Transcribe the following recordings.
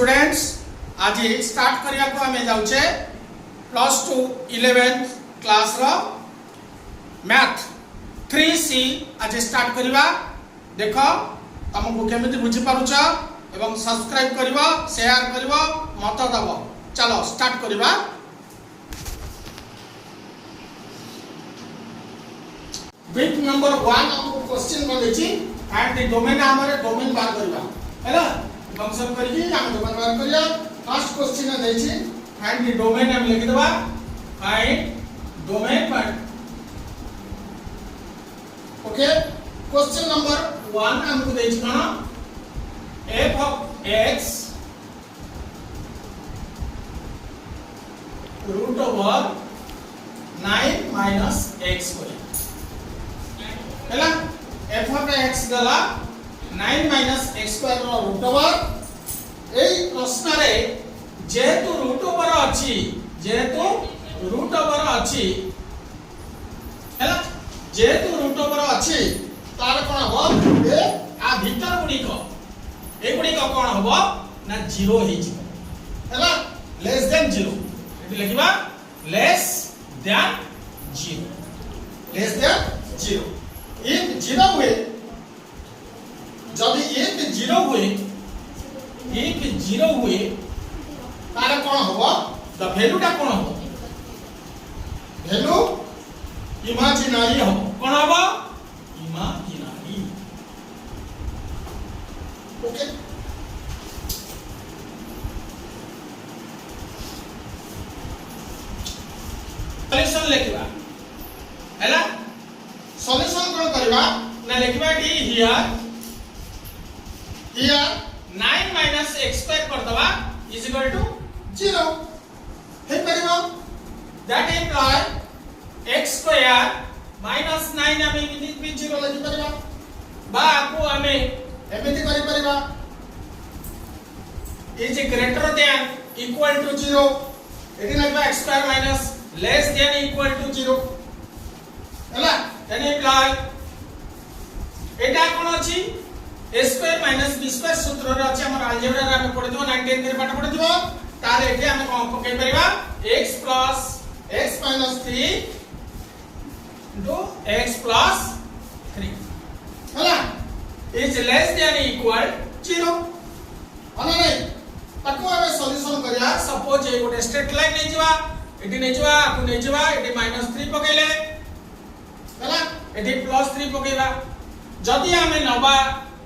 Students आज start करिया को हमें जाउछे +2 11th क्लास रो मैथ 3C आज स्टार्ट करिवा। देखो तुमको केमिति बुझी पारुछ एवं सब्सक्राइब करिवो शेयर करिवो मत दबो। चलो स्टार्ट करिवा। बिट नंबर 1 हमको क्वेश्चन को देछि एंड द डोमेन हमरे डोमेन बार करिवा हैला फंक्शन करिए हम डोमेन बार करिया। फर्स्ट क्वेश्चन देछि फाइंड द डोमेन हम लिख देबा फाइंड डोमेन बार। ओके क्वेश्चन नंबर 1 हमको देछि कोन f of x root over 9 minus x square हैला f of x गला 9 minus x square रो रूट ओवर। एई प्रश्न रे जेतु रूट ओवर अछि हैला जेतु रूट ओवर अछि तार कोन हो ए आ भीतर गुडी को कोन होबो ना 0 हे जिवो हैला लेस देन 0 एटी लिखिबा लेस देन 0 if 0 हुए जदि if 0 हुए तारे कोन होबो द वैल्यू टा कोन होबो वैल्यू इमेजिनरी होबो कोन होबो इमेजिनरी। ओके सॉल्यूशन लिखिबा हैला सॉल्यूशन कोन करबा ना लिखबा कि हियर 9 minus x square कर दबा is equal to 0 हे परिबा। That imply x square minus 9 हमें भी 0 लगी परिबा बा को हमें एमिति करि परिबा is greater than equal to 0 eighty लगबा x square minus less than equal to 0 हैला then imply एटा कोन अछि a square minus b square सूत्र रे अछि हमर अलजेब्रा रे हम पढि दिबो 19 रे पाठ पढि दिबो ताले एठी हम कोन पकै परिबा x plus x minus 3 into x plus 3 हैला is less than equal 0 अना नै ताको हम सॉल्यूशन करिया। सपोज ए गोटे स्ट्रेट लाइन नै जिवा एठी नै जिवा आकु नै जिवा एठी -3 पकैले हैला एठी +3 पकेबा जदि हमें नबा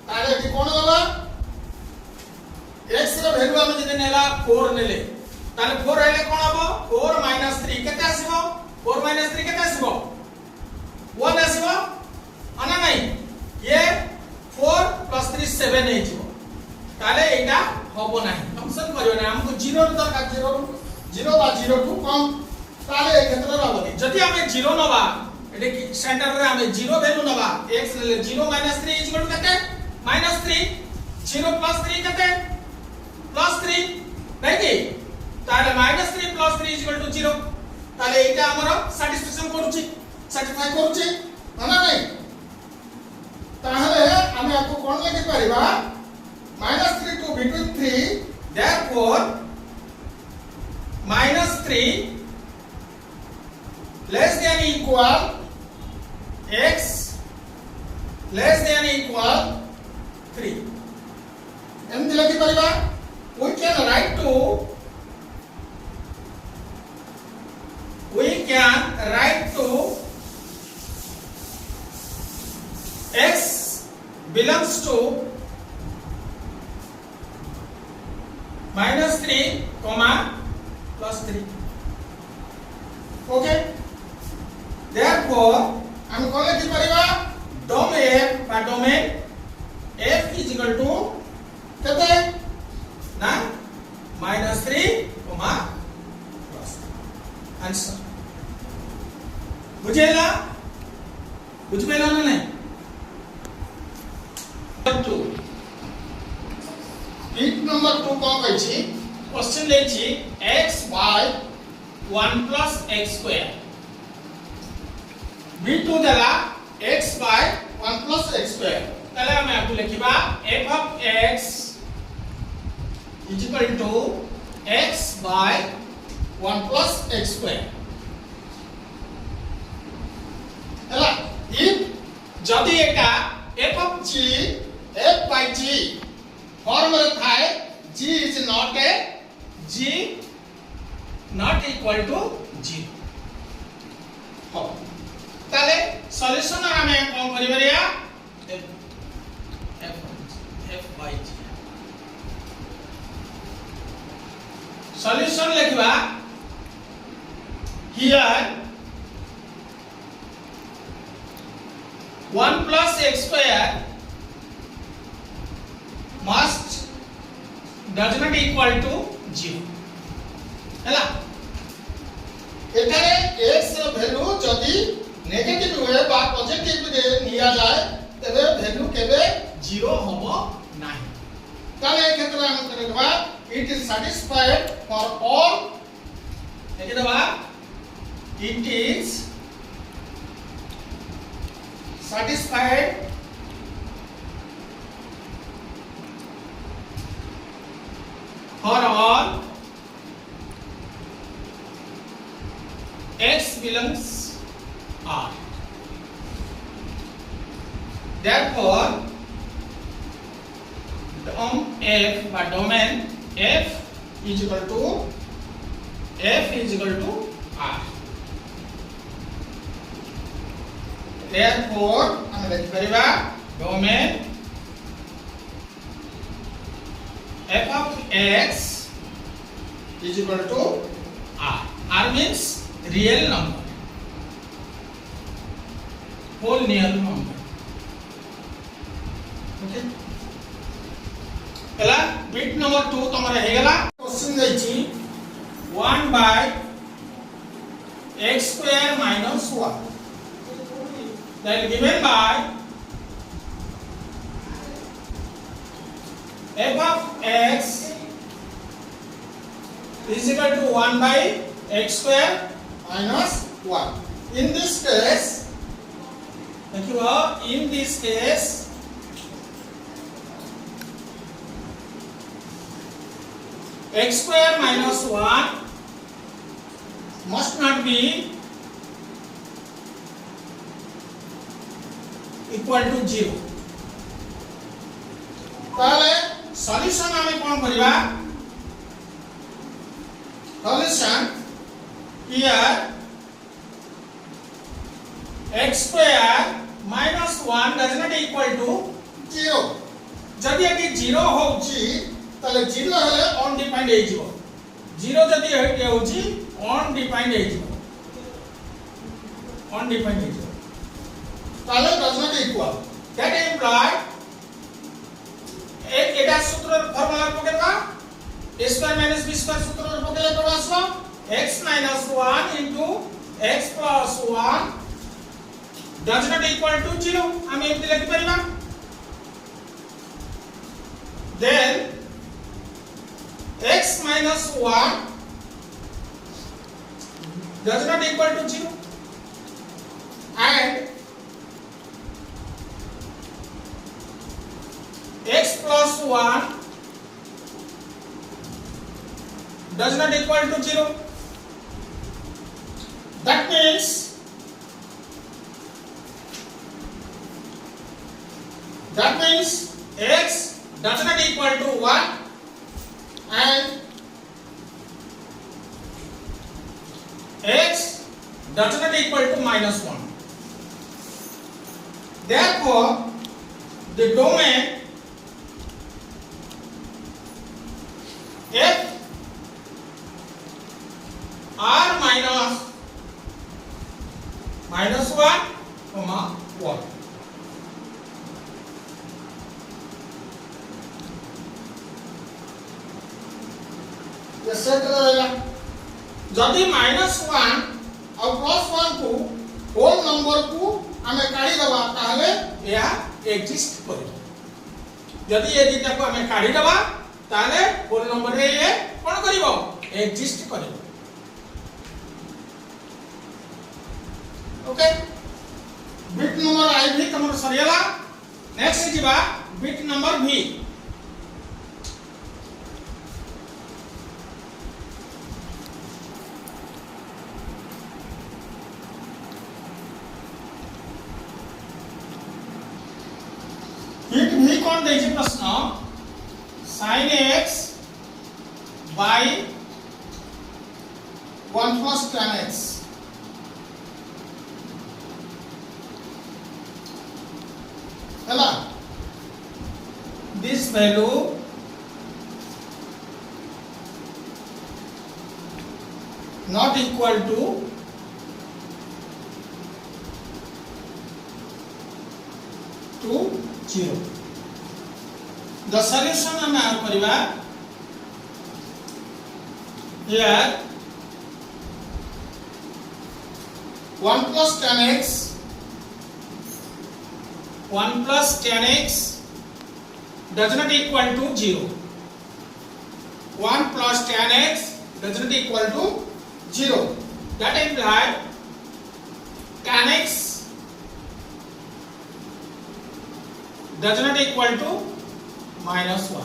ताले एठी कोन दबा x रो वैल्यू हम जदि नेला 4 नेले ताले 4 आइले कोन हबो 4 3 केते आसीबो 4 3 केते आसीबो 1 आसीबो अना नै ये 4 + 3 7 हे जिवो ताले एटा हबो नाही फंक्शन करियो ना हमको 0 दरकार 0 बा 0 टू कम ताले ए क्षेत्र रहबो जदि हमें 0 नबा एटे सेंटर रे हमें 0 वैल्यू नबा x ले 0 - 3 इक्वल टू केते -3 0 + 3 केते +3 नै कि ताले -3 + 3 इक्वल टू 0 ताले एटा हमर सैटिस्फाई करूची माना नै ताहले हमें आपको कोन लेके परिबा -3 to between 3 therefore -3 less than equal x less than equal 3 एमति लगी परिबा we can write to x belongs to -3, +3 okay. therefore हम कोन लिखि परिबा domain f is equal to केते ना -3, आंसर बुझेला बुझबेला ना नै 2 बिट नंबर 2 कोन कहै छी क्वेश्चन ले छी x by 1 plus x square b2 देला x by 1 plus x square ताले हम आपको लिखिबा f of x is equal to x by 1 plus x square. ହେଲା if ଯଦି ଏଟା f of g f by g form ରେ ଥାଏ g is not equal to 0 हो ताले सॉल्यूशन ଆମେ କଣ କରିପାରିବା f by g सॉल्यूशन लिखवा here 1 plus x square must does not equal to 0 हैला एठारे x ର वैल्यू जदी नेगेटिव हुए बा पॉजिटिव रे निया जाए तबे वैल्यू केबे 0 होबो नाही ताले ए क्षेत्र हम करबा it is satisfied for all लिख देबा it is satisfied for all x belongs R. Therefore, domain F is equal to R. Therefore, हम लिख परिबा domain f of x is equal to R. R means real number, whole real number. Okay. पहला bit number 2 तमरा हे गला question दैछि 1 by x square minus 1 that given by f of x is equal to 1 by x square minus 1. In this case, x square minus 1 must not be equal to 0. ताले solution हमें कौन करिबा solution here x square minus 1 does not equal to 0. जदि eighty 0 होउची ताले 0 हेले undefined हे जिवो 0 जदि हेटी होउची अनडिफाइंड हे जिवो अनडिफाइंड हे जिवो ताले does not equal that imply एक एटा सूत्र formula पकेबा a square minus b square सूत्र पकेले तो आसबा x minus 1 into x plus 1 does not equal to 0 हम एमती लिखि परिबा then x minus 1 does not equal to 0 and x plus 1 does not equal to 0. That means x does not equal to 1 and x does not equal to minus 1. Therefore, the domain f r minus 1 comma 1 ये set रहेगा जदि -1 और +1 को whole number को हमें काढी दबा ताले या एग्जिस्ट करी जदि ये दिटा को हमें काढी दबा ताले होल नंबर रे ये कोन करिवो एग्जिस्ट करिवो ओके बिट नंबर आई भी तमर सरियला नेक्स्ट जीवा बिट नंबर v हिट भी कौन देछि प्रश्न sin x by 1 plus tan x हैला this value not equal to to 0. The solution हम आर करिबा here 1 plus tan x 1 plus tan x does not equal to 0. 1 plus tan x does not equal to 0. That implies tan x does not equal to minus 1.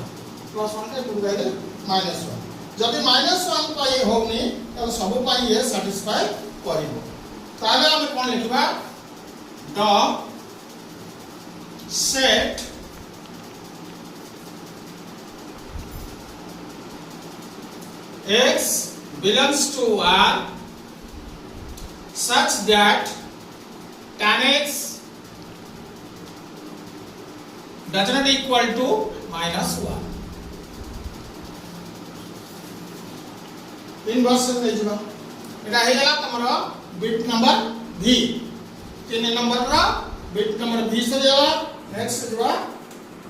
Plus 1 के to गए minus 1. जब minus 1 पाई होनी तब सब पाई ये satisfy करिवो. ताले हम कोन लिखबा the set x belongs to R such that tan x does not equal to minus 1. Inversion ले जिबा एटा हे गेला तमरो बिट नंबर v 3 नंबर रा बिट नंबर v से जेला नेक्स्ट जिबा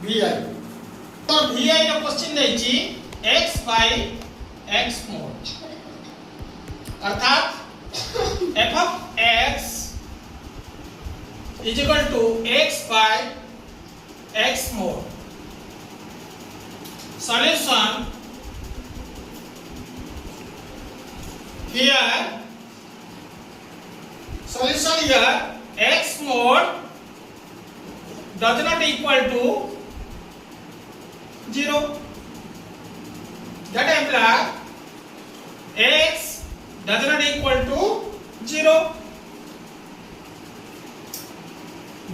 vi तो vi रो क्वेश्चन दैछि x by x mod अर्थात f of x is equal to x by x mod. Solution here x mod does not equal to 0. That implies x does not equal to 0.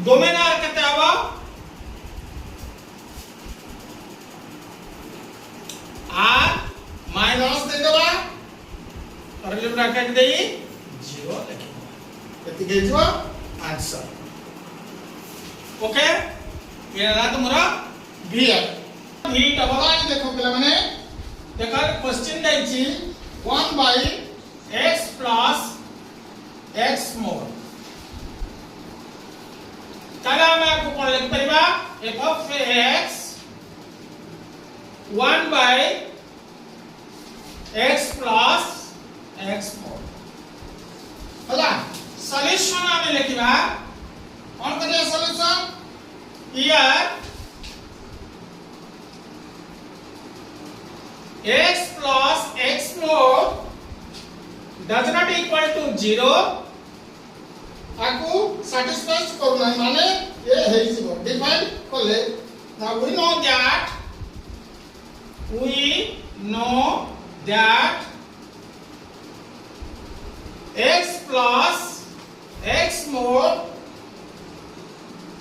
domain r केते आबा r minus दे देबा और जो bracket देई 0 लिखिबा एति के जो आंसर ओके ये रहा तुम्हारा v है v डबल आई देखो पिला माने देखो question दैछि 1 by x plus x mod ताला मैं आपको कोन लिख परिबा f of x 1 by x plus x mod होला सॉल्यूशन आमे लिखिबा कोन करिया solution here x plus x mod does not equal to 0 आकु satisfy करना माने ये है जिवो डिफाइन करले now we know that x plus x mod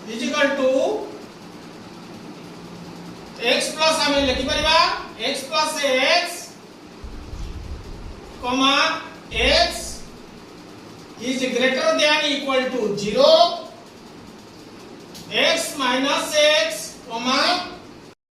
is equal to x plus हमें लिखि परिबा x plus x comma x is greater than equal to 0 x minus x comma